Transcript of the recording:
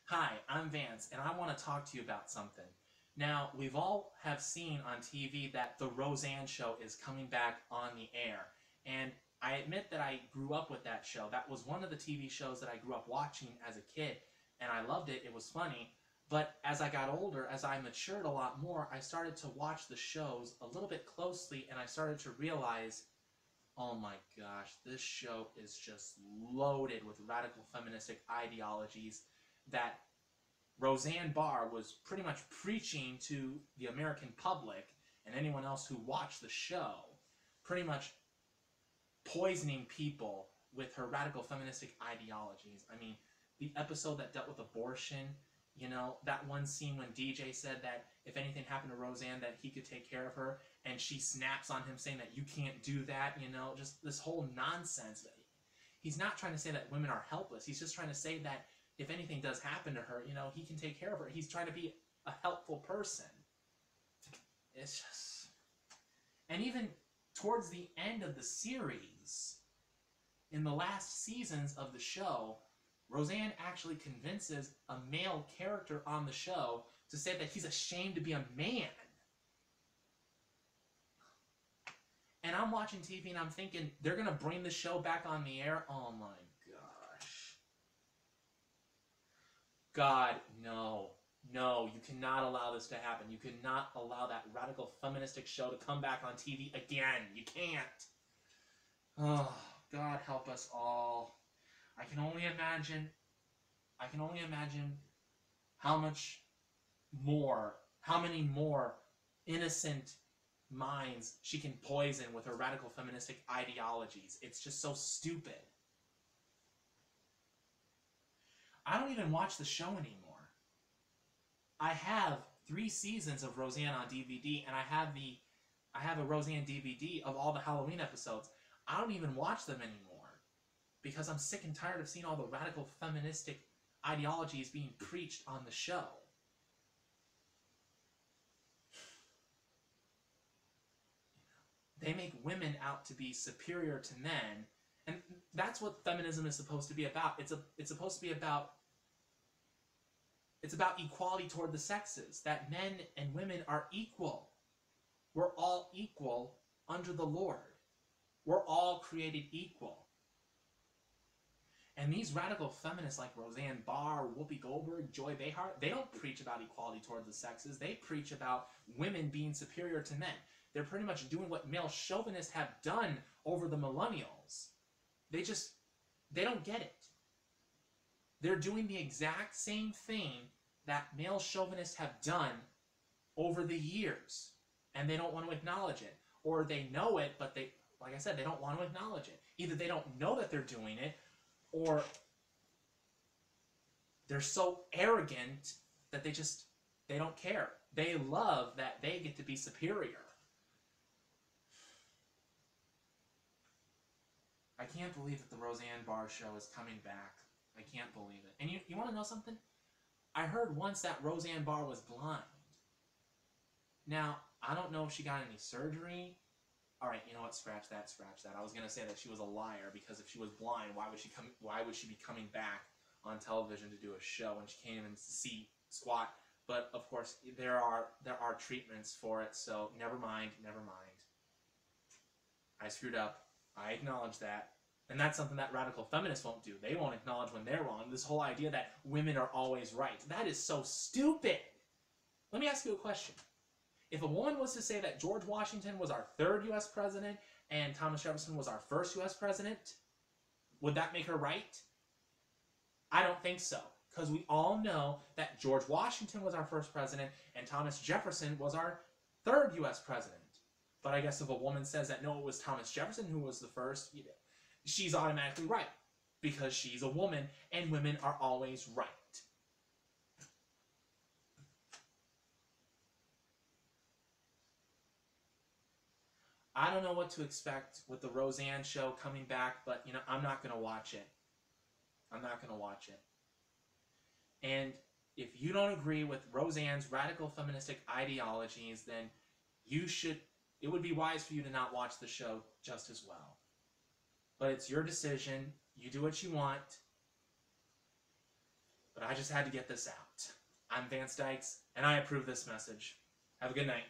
Hi, I'm Vance, and I want to talk to you about something. Now, we've all have seen on TV that the Roseanne show is coming back on the air, and I admit that I grew up with that show. That was one of the TV shows that I grew up watching as a kid, and I loved it. It was funny. But as I got older, as I matured a lot more, I started to watch the shows a little bit closely, and I started to realize, oh my gosh, this show is just loaded with radical feministic ideologies that Roseanne Barr was pretty much preaching to the American public and anyone else who watched the show, pretty much poisoning people with her radical feministic ideologies. I mean, the episode that dealt with abortion, that one scene when DJ said that if anything happened to Roseanne that he could take care of her, and she snaps on him saying that you can't do that, just this whole nonsense. He's not trying to say that women are helpless. He's just trying to say that if anything does happen to her, he can take care of her. He's trying to be a helpful person. It's just... And even towards the end of the series, in the last seasons of the show, Roseanne actually convinces a male character on the show to say that he's ashamed to be a man. And I'm watching TV and I'm thinking, they're going to bring the show back on the air? Oh my gosh. God, no. No, you cannot allow this to happen. You cannot allow that radical feministic show to come back on TV again. You can't. Oh, God help us all. I can only imagine how many more innocent minds she can poison with her radical feministic ideologies. It's just so stupid. I don't even watch the show anymore. I have 3 seasons of Roseanne on DVD, and I have a Roseanne DVD of all the Halloween episodes. I don't even watch them anymore because I'm sick and tired of seeing all the radical feministic ideologies being preached on the show. They make women out to be superior to men, and that's what feminism is supposed to be about. It's supposed to be about equality toward the sexes, that men and women are equal. We're all equal under the Lord. We're all created equal. And these radical feminists like Roseanne Barr, Whoopi Goldberg, Joy Behar, they don't preach about equality toward the sexes. They preach about women being superior to men. They're pretty much doing what male chauvinists have done over the millennials. They don't get it. They're doing the exact same thing that male chauvinists have done over the years, and they don't want to acknowledge it. Or they know it, but like I said, they don't want to acknowledge it. Either they don't know that they're doing it, or they're so arrogant that they don't care. They love that they get to be superior. I can't believe that the Roseanne Barr show is coming back. I can't believe it. And you want to know something? I heard once that Roseanne Barr was blind. Now, I don't know if she got any surgery. Alright, you know what? Scratch that. I was going to say that she was a liar, because if she was blind, why would she be coming back on television to do a show when she can't even see squat? But, of course, there are treatments for it, so never mind. I screwed up. I acknowledge that. And that's something that radical feminists won't do. They won't acknowledge when they're wrong. This whole idea that women are always right. That is so stupid. Let me ask you a question. If a woman was to say that George Washington was our 3rd U.S. president and Thomas Jefferson was our 1st U.S. president, would that make her right? I don't think so. Because we all know that George Washington was our 1st president and Thomas Jefferson was our 3rd U.S. president. But I guess if a woman says that, no, it was Thomas Jefferson who was the 1st, she's automatically right. Because she's a woman, and women are always right. I don't know what to expect with the Roseanne show coming back, but, I'm not going to watch it. I'm not going to watch it. And if you don't agree with Roseanne's radical feministic ideologies, then it would be wise for you to not watch the show just as well. But it's your decision. You do what you want. But I just had to get this out. I'm Vance Dykes, and I approve this message. Have a good night.